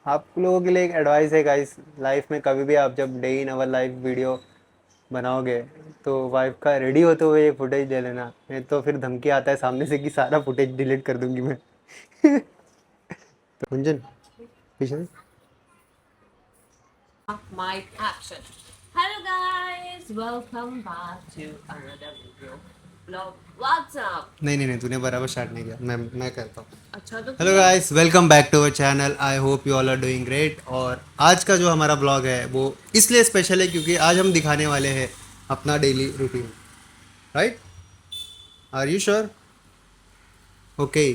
आप लोगों के लिए एक एडवाइस है गाइस, लाइफ में कभी भी आप जब day in our life video बनाओगे तो वाइफ का रेडी होते हुए ये फुटेज ले लेना, नहीं तो फिर धमकी आता है सामने से कि सारा फुटेज डिलीट कर दूंगी मैं। तो गुंजन पीछे से। My action. Hello guys, welcome back to another video. Vlog. What's up? नहीं नहीं नहीं, तूने बराबर स्टार्ट नहीं किया, मैं करता हूँ। अच्छा तो हेलो फिर guys, welcome back to our channel. I hope you all are doing great. और आज का जो हमारा ब्लॉग है वो इसलिए स्पेशल है क्योंकि आज हम दिखाने वाले हैं अपना daily routine. Right, are you sure? Okay,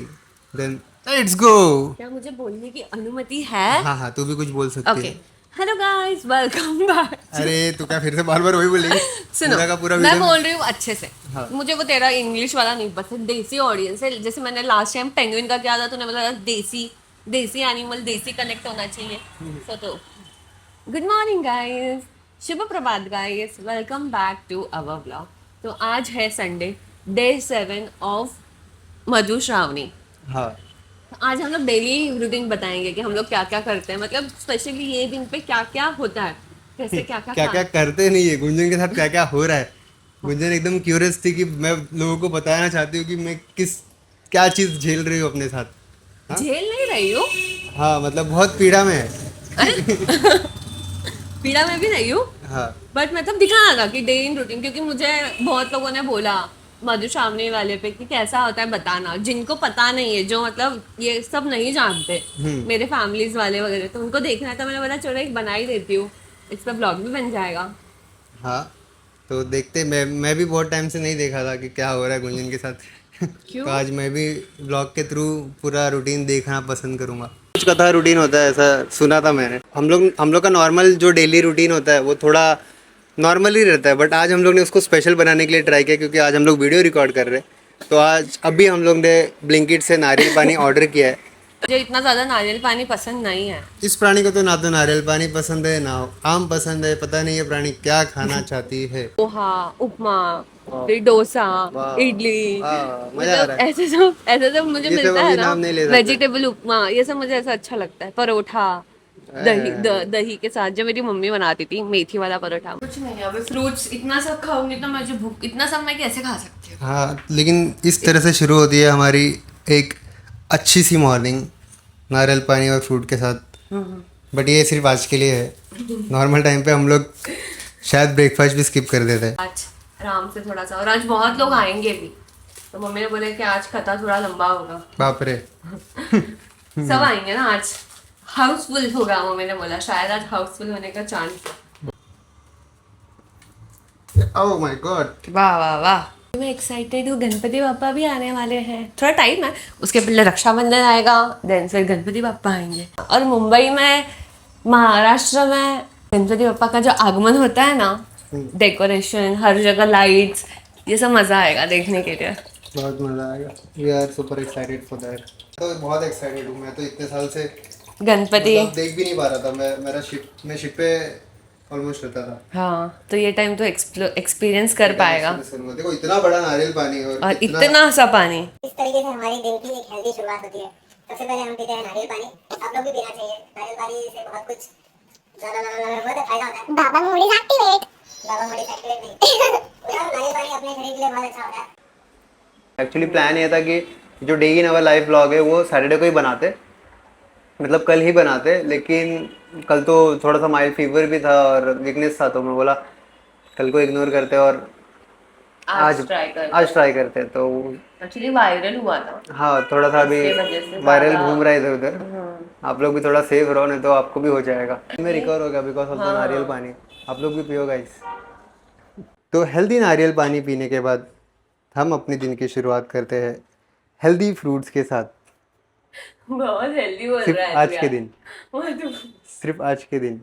then let's go. क्या मुझे बोलने की अनुमति है? हाँ हाँ, तू भी कुछ बोल सकती ओके। है। Hello guys, welcome back. अरे तू क्या फिर से बार बार वही बोलेगी? सुनो, पूरा का पूरा मैं वीडियो। बोल रही हूँ अच्छे से। हाँ। मुझे वो तेरा इंग्लिश वाला नहीं पसंद, देसी ऑडियंस है। जैसे मैंने लास्ट टाइम पेंगुइन का किया था, तूने बोला देसी देसी एनिमल, देसी कनेक्ट होना चाहिए। तो गुड मॉर्निंग गाइस, शुभ प्रभात guys, welcome back to our blog. तो आज है Sunday, day 7 of Madhu Shravani. हाँ, आज हम लोग डेली रूटीन बताएंगे कि हम लोग क्या क्या करते हैं, मतलब स्पेशली ये दिन पे क्या क्या होता है, कैसे क्या क्या क्या क्या काम। करते नहीं है, गुंजन के साथ क्या क्या हो रहा है। गुंजन एकदम क्यूरियस थी कि मैं लोगों को बताना चाहती हूँ कि मैं क्या चीज़ झेल रही हूँ अपने साथ। हाँ झेल नहीं रही हूँ। हाँ, मतलब बहुत पीड़ा में है। अरे पीड़ा में भी रही हूँ, हाँ। बट मतलब दिखाना था कि डे इन रूटीन, क्योंकि मुझे बहुत लोगों ने बोला मधुश्रावणी वाले पे कि कैसा होता है बताना, जिनको पता नहीं है, जो मतलब ये सब नहीं जानते, मेरे फैमिलीज वाले वगैरह, तो उनको देखना है। तो मैंने बोला चलो एक बना ही देती हूँ, इस पर ब्लॉग भी बन जाएगा। हाँ, तो देखते। मैं भी बहुत टाइम से नहीं देखा था कि क्या हो रहा है गुंजन के साथ। तो क्यों? आज मैं भी ब्लॉग के थ्रू पूरा रूटीन देखना पसंद करूँगा। कुछ कथा रूटीन होता है ऐसा सुना था मैंने। हम लोग का नॉर्मल जो डेली रूटीन होता है वो थोड़ा नॉर्मल ही रहता है, बट आज हम लोग ने उसको स्पेशल बनाने के लिए ट्राई किया क्योंकि आज हम लोग वीडियो रिकॉर्ड कर रहे हैं। तो आज अभी हम लोग ने ब्लिंकिट से नारियल पानी ऑर्डर किया है। मुझे इतना ज्यादा नारियल पानी पसंद नहीं है। इस प्राणी को तो ना तो नारियल पानी पसंद है ना आम पसंद है, पता नहीं ये प्राणी क्या खाना चाहती है। पोहा, उपमा, फिर डोसा, वाह, इडली, वाह, मजा आ मतलब रहा है। ऐसे सब मुझे ये सब मिलता है अभी ना। नाम नहीं ले सकते। वेजिटेबल उपमा, ये सब मुझे ऐसा अच्छा लगता है। परोठा, दही के साथ जो मेरी मम्मी बनाती थी, मेथी वाला परोठा। कुछ नहीं, अभी फ्रूट्स इतना सब खाऊंगी तो मुझे भूख, इतना सब मैं कैसे खा सकती हूँ? हाँ, लेकिन इस तरह से शुरू होती है हमारी एक अच्छी सी मॉर्निंग, नारियल पानी और फ्रूट के साथ। बट ये सिर्फ आज के लिए है। नॉर्मल टाइम पे हम लोग शायद ब्रेकफास्ट भी स्किप कर देते हैं। आज आराम से थोड़ा सा, और आज बहुत लोग आएंगे भी, तो मम्मी ने बोला कि आज कथा थोड़ा लंबा होगा। बाप रे। सब आएंगे ना आज, हाउसफुल होगा। मम्मी ने बोला शायद आज हाउसफुल होने का चांस है। Oh my God. वाह वाह वाह, मैं एक्साइटेड हूँ। गणपति बापा भी आने वाले हैं, थोड़ा टाइम है, उसके पहले रक्षाबंधन आएगा, देन फिर गणपति बापा आएंगे। और मुंबई में, महाराष्ट्र में गणपति बापा का जो आगमन होता है ना, डेकोरेशन, हर जगह लाइट्स, ये सब मजा आएगा देखने के लिए। बहुत मजा आएगा। We are super excited for that. तो बहुत एक्साइटेड हूँ मैं तो, इतने साल से गणपति, मतलब देख भी नहीं पा रहा था। मेरा शिप पे ऑलमोस्ट रहता था। हाँ, तो ये टाइम तो एक्सपीरियंस कर पाएगा। देखो इतना बड़ा नारियल पानी और इतना सा पानी। इस तरीके से हमारी दिन की एक हेल्दी शुरुआत होती है। सबसे पहले हम पीते हैं नारियल पानी। आप लोग भी पीना चाहिए। नारियल पानी से बहुत कुछ बहुत फायदा होता है। बाबा मोड़ी एक्टिवेट नहीं। नारियल पानी अपने शरीर के लिए बहुत अच्छा होता है। एक्चुअली प्लान ये था कि जो day in our life vlog है वो सैटरडे को ही बनाते, मतलब कल ही बनाते, लेकिन कल तो थोड़ा सा माइल्ड फीवर भी था और वीकनेस था, तो मैं बोला कल को इग्नोर करते और आज ट्राई करते। तो एक्चुअली वायरल हुआ था, हाँ, थोड़ा सा अभी इसके वजह से वायरल ज़्यादा। घूम रहा है इधर उधर। आप लोग भी थोड़ा सेफ रहो, नहीं तो आपको भी हो जाएगा। मैं रिकवर हो गया बिकॉज ऑफ द नारियल पानी। आप लोग भी पियो गाइस। तो हेल्दी नारियल पानी पीने के बाद हम अपने दिन की शुरुआत करते हैं हेल्दी फ्रूट्स के साथ। बहुत हेल्दी बोल सिर्फ रहा है तू आज के यार। दिन, वो तो, सिर्फ आज के दिन।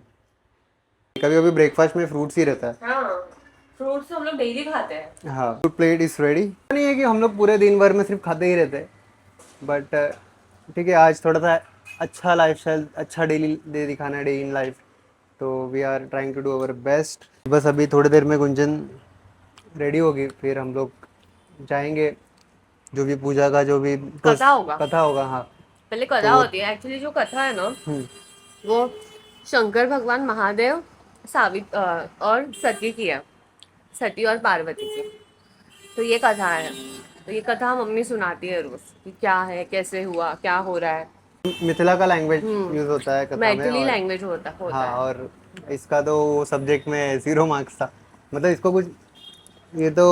कभी कभी ब्रेकफास्ट में फ्रूट्स ही रहता है। हाँ, फ्रूट्स तो हम लोग डेली खाते हैं। हाँ, फूड प्लेट इज रेडी। नहीं है कि हम लोग पूरे दिन भर में सिर्फ खाते ही रहते हैं, बट ठीक है, आज थोड़ा सा अच्छा लाइफस्टाइल, अच्छा डेली डे दिखाना है, डे इन लाइफ। तो we are trying to do our best. बस अभी थोड़ी देर में गुंजन रेडी होगी, फिर हम लोग जाएंगे। जो भी पूजा का जो भी कथा होगा। कथा होगा। हाँ, पहले तो कथा वो होती है, एक्चुअली जो कथा है ना, वो शंकर भगवान महादेव और सती की है, सती और पार्वती की। तो ये कथा है, तो ये कथा मम्मी सुनाती है रोज कि क्या है, कैसे हुआ, क्या हो रहा है। मिथिला का लैंग्वेज यूज होता है कथा में। मैथिली और लैंग्वेज होता हाँ, है। और इसका तो सब्जेक्ट में 0 मार्क्स था। मतलब इसको कुछ, ये तो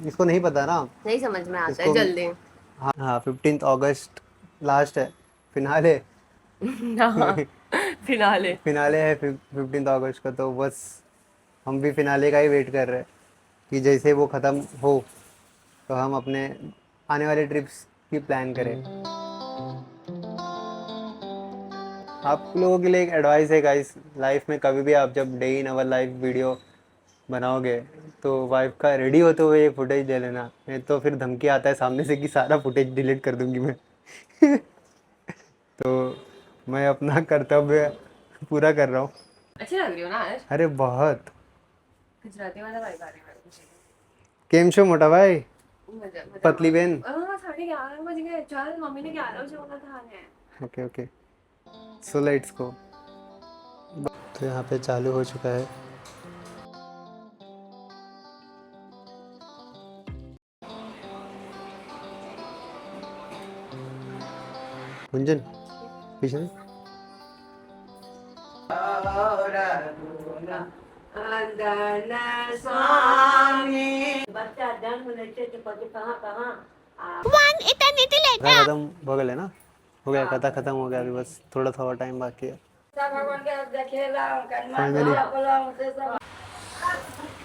इसको नहीं पता ना नहीं समझ में आता है इसको। जल्दी। हाँ हाँ, 15 अगस्त लास्ट है, फिनाले। हाँ, फिनाले। फिनाले है 15 अगस्त का, तो बस हम भी फिनाले का ही वेट कर रहे हैं कि जैसे वो ख़त्म हो तो हम अपने आने वाले ट्रिप्स की प्लान करें। आप लोगों के लिए एक एडवाइस है गाइस, लाइफ में कभी भी आप जब day in our life video बनाओगे तो वाइफ का रेडी होते हुए ये फुटेज ले लेना, नहीं तो फिर धमकी आता है सामने से कि सारा फुटेज डिलीट कर दूंगी मैं। तो मैं अपना कर्तव्य पूरा कर रहा हूँ। अच्छी लग रही हो ना आज? अरे बहुत। गुजराती वाला वाइब आ रही है मुझे। केम शो मोटा भाई, मजा मजा हाँ पतली बहन। 11:30 बज गए। चल मम्मी ने 11 बजे बोला था आने। Okay okay, so let's go. तो यहाँ पे चालू हो चुका है। गुंजन पीछे से। कथा खत्म हो गया ना, हो गया कथा खत्म हो गया, अभी बस थोड़ा सा और टाइम बाकी है फाइनली।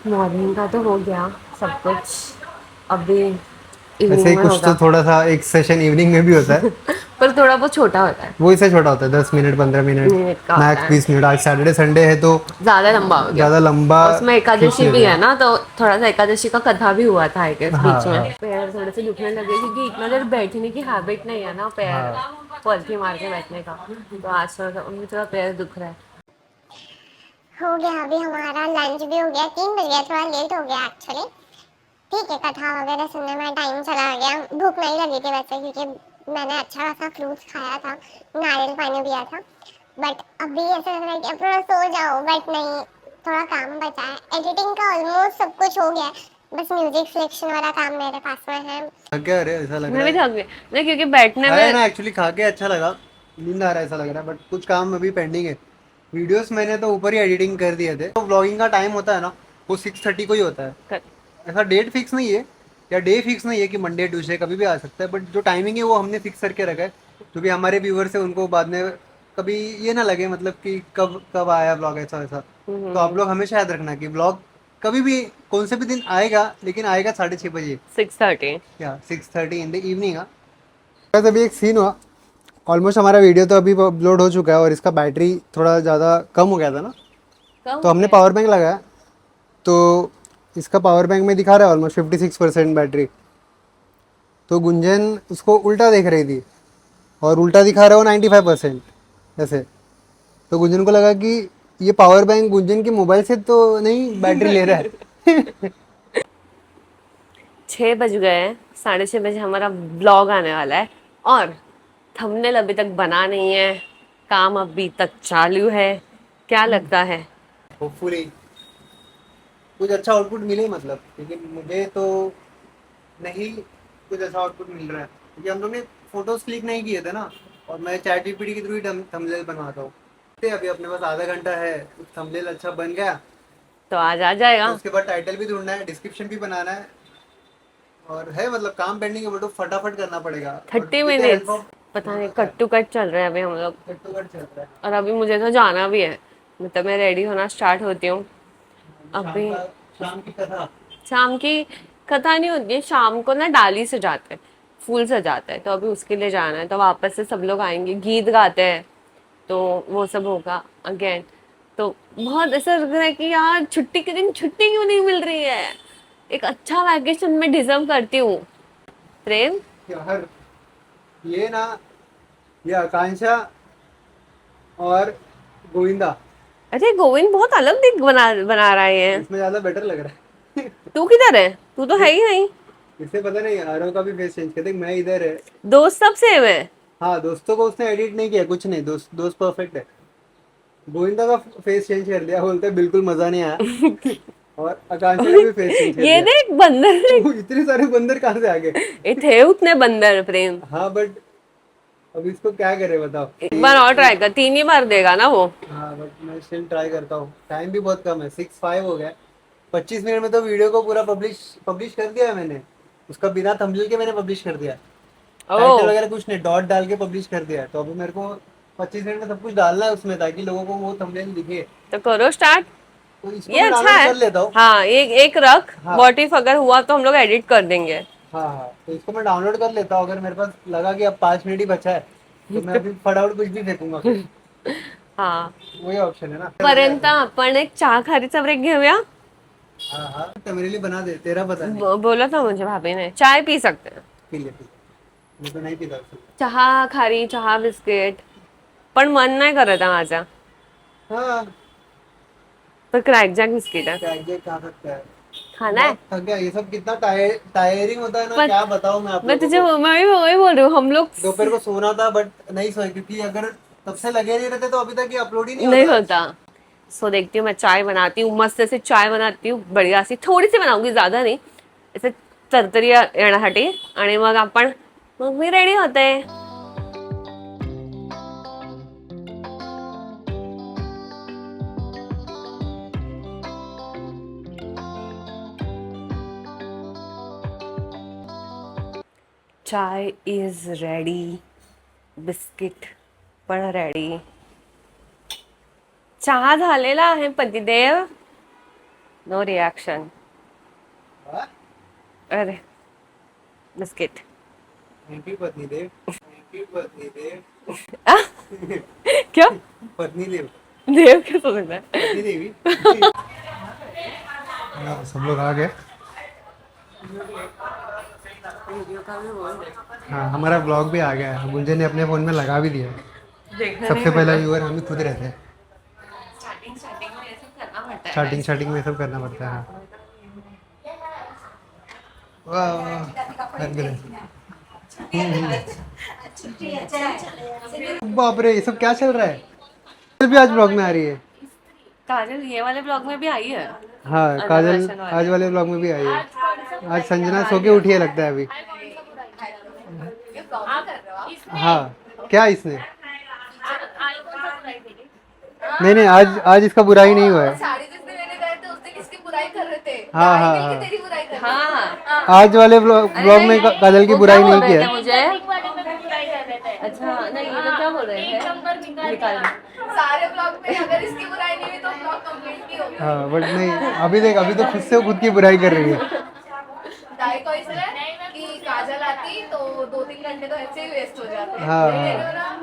मॉर्निंग का तो हो गया सब कुछ, अभी ऐसे इवनिंग ही में कुछ तो होगा। थोड़ा सा एक सेशन इवनिंग में भी होता है। पर थोड़ा बहुत छोटा होता है, वो इससे छोटा होता है, 10 मिनट 15 मिनट, मिनट का होता मैक्स है। 20 मिनट। आज सैटरडे संडे है तो ज्यादा लंबा हो गया। ज़्यादा लंबा और उसमें खींच एकादशी भी लेते है हैं। ना, तो थोड़ा सा एकादशी का कथा भी हुआ था आई गेस हाँ बीच हाँ में। पैर थोड़े से दुखने लगे क्योंकि इतना देर बैठने की हैबिट नहीं है ना, पैर पलथी मार के बैठने का। तो आज थोड़ा सा उनमें थोड़ा पैर दुख रहा है। हो गया अभी हमारा लंच भी हो गया, 3 बज गया, थोड़ा लेट हो गया एक्चुअली। ठीक है, कथा वगैरह सुनने में टाइम चला गया। भूख नहीं लगी थी वैसे, क्योंकि मैंने अच्छा खासा फ्रूट्स खाया था, नारियल पानी पिया था। बट अभी ऐसा लग रहा है कि अब थोड़ा सो जाओ, बट नहीं, थोड़ा काम बचा है। एडिटिंग का ऑलमोस्ट सब कुछ हो गया है, बस म्यूजिक सिलेक्शन वाला काम मेरे पास में है। क्या अरे ऐसा लग मैं रहा भी है, थक गई नहीं, क्योंकि बैठने खाया में। ना एक्चुअली, खा के अच्छा लगा, नींद आ रहा है ऐसा लग रहा है, बट कुछ काम अभी पेंडिंग है। वीडियोस मैंने तो ऊपर ही एडिटिंग कर दिए थे। तो व्लॉगिंग का टाइम होता है ना, वो 6:30 को ही होता है। ऐसा डेट फिक्स नहीं है या डे फिक्स नहीं है कि मंडे ट्यूसडे कभी भी आ सकता है, बट जो टाइमिंग है वो हमने फिक्स करके रखा है, क्योंकि हमारे व्यूवर्स है उनको बाद में कभी ये ना लगे मतलब कि कब कब आया ब्लॉग ऐसा वैसा। तो आप लोग हमेशा याद रखना कि ब्लॉग कभी भी कौन से भी दिन आएगा, लेकिन आएगा 6:30 बजे 6:30। या 6:30 इन द इवनिंग। बस अभी एक सीन हुआ, ऑलमोस्ट हमारा वीडियो तो अभी अपलोड हो चुका है और इसका बैटरी थोड़ा ज़्यादा कम हो गया था ना, कम तो हो हमने गया। पावर बैंक लगाया। तो इसका पावर बैंक में दिखा रहा है ऑलमोस्ट 56% बैटरी। तो गुंजन उसको उल्टा देख रही थी और उल्टा दिखा रहा है वो 95% ऐसे। तो गुंजन को लगा कि ये पावर बैंक गुंजन के मोबाइल से तो नहीं बैटरी ले रहा है। 6 बज गए, 6:30 बजे हमारा ब्लॉग आने वाला है और थंबनेल अभी तक बना नहीं है, काम अभी तक चालू है। क्या लगता है? होपफुली कुछ अच्छा आउटपुट मिले, मतलब क्योंकि मुझे तो नहीं कुछ अच्छा आउटपुट मिल रहा है, क्योंकि हम लोग ने फोटोज क्लिक नहीं किए थे ना, और मैं चैट जीपीटी के थ्रू ही थंबनेल बनवाता हूँ। तो अभी अपने पास आधा घंटा है, थंबनेल अच्छा बन गया तो आज आ तो जाएगा। उसके बाद टाइटल भी ढूंढना है, डिस्क्रिप्शन भी बनाना है, और है मतलब काम पेंडिंग है, बट वो फटाफट करना पड़ेगा। और 30 with the help minutes of पता नहीं, कट टू कट चल रहे हैं अभी हम लोग। कट टू कट चल रहा है। और अभी मुझे तो जाना भी है, मतलब मैं रेडी होना स्टार्ट होती हूँ अभी। शाम की कथा। शाम की कथा नहीं होती है, शाम को ना डाली सजाते हैं, फूल सजाते हैं, तो अभी उसके लिए जाना है। तो वापस से सब लोग आएंगे, गीत गाते हैं, तो वो सब होगा अगेन। तो बहुत ऐसा लग रहा है कि यार छुट्टी के दिन छुट्टी क्यों नहीं मिल रही है। एक अच्छा वैकेशन मैं डिजर्व करती हूँ। प्रेम। यार ये ना, ये आकांक्षा और गोविंदा, अरे गोविंद बहुत अलग दिख बना बना रहा है। इसमें ज्यादा बेटर लग रहा है। तू किधर है? तू तो है ही नहीं। इससे पता नहीं, आरव का भी फेस चेंज कर, देख मैं इधर है। दोस्त सब सेम है। हाँ, दोस्तों को उसने एडिट नहीं किया, कुछ नहीं, दोस्त दोस्त परफेक्ट है। गोविंदा का फेस चेंज कर दिया, बोलते बिल्कुल मजा नहीं आया। और आकांक्षा का भी फेस चेंज कर ये दिया। देख बंदर वो इतने सारे बंदर कहाँ से आ गए? ये थे उतने बंदर प्रेम। हाँ बट अब इसको क्या करे बताओ। एक बार और ट्राई कर, 3 ही बार देगा ना वो। हाँ बट मैं स्टिल ट्राई करता हूँ, टाइम भी बहुत कम है, 6:05 हो गया। 25 मिनट में तो वीडियो को पूरा पब्लिश कर दिया है मैंने, उसका बिना थंबनेल के मैंने पब्लिश कर दिया, टाइटल ओ वगैरह कुछ नहीं, डॉट डाल के पब्लिश कर दिया है। तो अभी मेरे को 25 मिनट में सब कुछ डालना है उसमें, ताकि लोगों को वो थंबनेल दिखे। तो करो स्टार्ट। तो इसको ये मैं अच्छा डाउनलोड है। कर लेता हूँ। हाँ एक एक रख, हाँ व्हाट इफ अगर हुआ तो हम लोग एडिट कर देंगे। हाँ हाँ, तो इसको मैं डाउनलोड कर लेता हूँ। अगर मेरे पास लगा कि अब 5 मिनट ही बचा है, तो मैं अभी फटाफट कुछ भी फेंकूंगा फिर। हाँ वही ऑप्शन है ना। पर्यंत आपण एक चहा खारीचा ब्रेक घेऊया। हाँ हाँ, तो मेरे लिए बना दे, तेरा पता नहीं। बोला था मुझे भाभी ने, चाय पी सकते हैं। पी ले पी ले। मैं तो नहीं पीता उसको। चहा खारी, चहा बिस्किट, पण मन नाही करत आहे माझा, हाँ तर क्रॅकजॅक बिस्किट आहे क्या ये खा सकता है। खाना है। बहुत थक गया, ये सब कितना टायरिंग होता है ना, पर क्या बताऊँ मैं आप मैं लोगों तुझे को। मैं भी वही बोल रही हूँ, हम लोग दोपहर को सोना था बट नहीं सोए, क्योंकि अगर तब से लगे नहीं रहते तो अभी तक ये अपलोड ही नहीं नहीं होता। होता। सो देखती हूँ, मैं चाय बनाती हूँ, मस्त से चाय बनाती हूँ, बढ़िया सी थोडी सी बनाऊंगी, ज्यादा नाही, ऐसे तरतरी येण्यासाठी, आणि मग मी रेडी होते। चाय इज रेडी, बिस्किट पण रेडी, चहा झालेला आहे पतिदेव। No reaction. हाँ? अरे बिस्किट। थैंक यू पत्नी देव, थैंक यू पत्नी देव। आ? क्या पत्नी देव, देव क्या हो सकता है? पत्नी देवी। हाँ, सब लोग आ गए। हाँ हमारा ब्लॉग भी आ गया है, गुंजन ने अपने फ़ोन में लगा भी दिया है। सबसे पहला व्यूअर हम ही खुद रहते हैं। स्टार्टिंग में ये सब करना पड़ता है। हाँ। वाह वाह, लग गए। बाप रे, ये सब क्या चल रहा है? काजल भी आज ब्लॉग में आ रही है। काजल ये वाले ब्लॉग में भी आई है। हाँ काजल आज वाले ब्लॉग में भी आई है। आज संजना सो के उठी है लगता है अभी। हाँ क्या इसने? नहीं आज इसका बुराई नहीं हुआ है। साड़ी जिस दिन लेने गए थे उस दिन किसकी बुराई कर रहे थे? हाँ हाँ कि हाँ, तेरी बुराई कर रहे थे। हाँ आज वाले ब्लॉग में काजल की वो बुराई क्या नहीं बोल की रहे थे है। मुझे? अच्छा नहीं, ये तो क्या बोल रहे थे? निकाल। सारे ब्लॉग में अगर इसकी बुराई नहीं हुई तो ब्लॉग कंप्लीट नहीं होगा। हाँ बट नहीं, अभी देख, अभी तो खुद से खुद की बुराई कर रही है। दाई को इसलिए कि काजल आती तो 2-3 घंटे तो ऐसे ही वेस्ट हो जाते। हाँ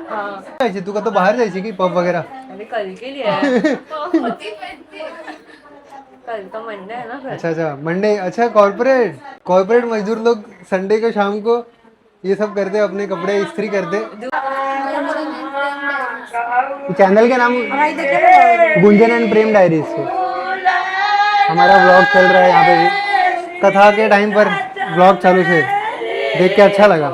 हाँ जायची तुका तो बाहर जायची की पब वगैरह? अभी कल के लिए है। होती पहनती। कल तो मंडे है ना फिर। अच्छा मंडे, अच्छा कॉर्पोरेट मजदूर लोग संडे को शाम को ये सब करते, अपने कपड़े इस्त्री करते। चैनल का नाम गुंजन एंड प्रेम डायरीज से हमारा व्लॉग चल रहा है यहाँ पे भी। कथा के टाइम पर व्लॉग चालू थे, देख के अच्छा लगा।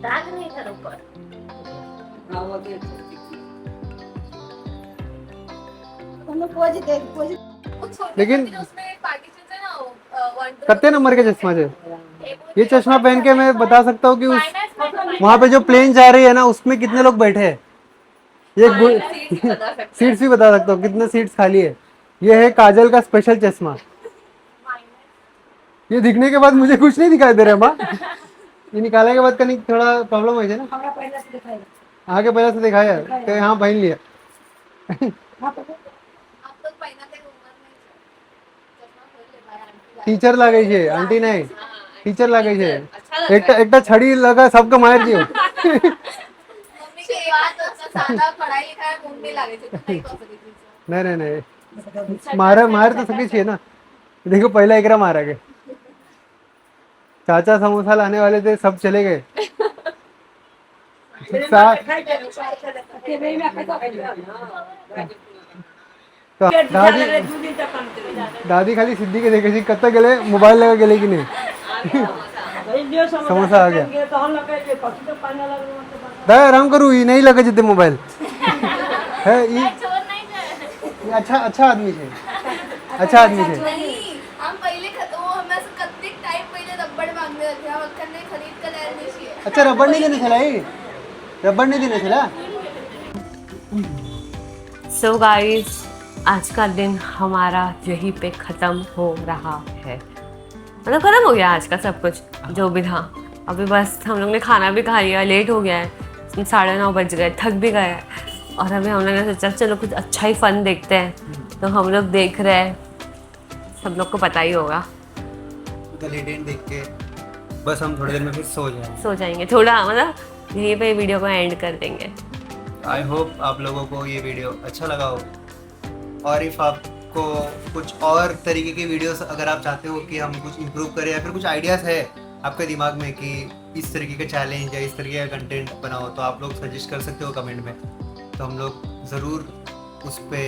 दाग नहीं था ऊपर। लेकिन उसमें पार्टीशन है ना 1 कितने नंबर के चश्मा है? ये चश्मा पहन के मैं बता सकता हूँ कि उस वहाँ पे जो प्लेन जा रही है ना, उसमें कितने लोग बैठे हैं। ये सीट्स भी बता सकता हूँ कितने सीट्स खाली है। ये है काजल का स्पेशल चश्मा। ये दिखने के बाद मुझे कुछ नहीं दिखाई दे रहा माँ। ये निकालने के बाद कहीं थोड़ा प्रॉब्लम है ना। आगे पहले से दिखाया तो यहाँ पहन लिया। आप तो पहना थे उम्र में चश्मा खोल ले भाई आंटी टीचर लागे छे, आंटी नहीं टीचर लागे छे। एक छड़ी लगा सबको मार दियो। मम्मी के बात सादा पढ़ाई लिखाई मुंह में लागे थे तो नहीं कर सकती। नहीं मार तो सके छे ना। देखो पहला एकरा मारा गया, चाचा समोसा लाने वाले थे, सब चले गए। तो दादी खाली सिद्धी के देखे कत्ता गेले मोबाइल लगा गेले की नाही समोसा आ गया दादा आराम करू ये नहीं लगे जितने मोबाइल है ये अच्छा अच्छा आदमी है अच्छा आदमी है हम पहिले वो हमें कितने टाइम पहिले रबड़ मांगने थे हम अक्कन ने खरीद कर ले नहीं चाहिए अच्छा रबड़ नहीं देने चला ये रबड़ नहीं देने चला सो गाइस आज का दिन हमारा यहीं पे ख़त्म हो रहा है, मतलब ख़त्म हो गया आज का सब कुछ जो भी था। अभी बस हम लोग ने खाना भी खा लिया, लेट हो गया है, 9:30 बज गए, थक भी गए और अभी हम लोग ने सोचा चलो कुछ अच्छा ही फन देखते हैं। तो हम लोग देख रहे हैं, सब लोग को पता ही होगा, तो लेटेंट देख के बस हम थोड़ी देर में फिर सो जाएंगे थोड़ा, मतलब यहीं पे वीडियो को एंड कर देंगे। आई होप आप लोगों को ये वीडियो अच्छा लगा हो, और इफ़ आपको कुछ और तरीके की वीडियोस अगर आप चाहते हो कि हम कुछ इम्प्रूव करें या फिर कुछ आइडियाज़ है आपके दिमाग में कि इस तरीके का चैलेंज या इस तरीके का कंटेंट बनाओ, तो आप लोग सजेस्ट कर सकते हो कमेंट में, तो हम लोग ज़रूर उस पर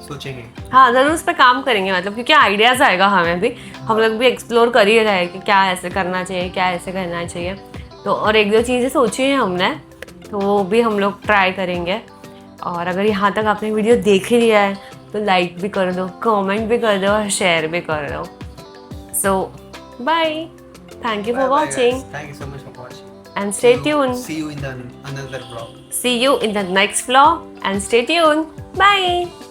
सोचेंगे। हाँ ज़रूर उस पर काम करेंगे, मतलब क्योंकि आइडियाज़ आएगा हमें भी, हम लोग भी एक्सप्लोर कर ही रहे हैं कि क्या ऐसे करना चाहिए, क्या ऐसे करना चाहिए। तो और 1-2 चीज़ें सोची हैं हमने, तो वो भी हम लोग ट्राई करेंगे। और अगर यहाँ तक आपने वीडियो देख ही लिया है तो लाइक भी कर दो, कमेंट भी कर दो और शेयर भी कर दो। So bye, thank you for watching, thank you so much for watching and stay tune, see you in the another vlog, see you in the next vlog and stay tuned, bye.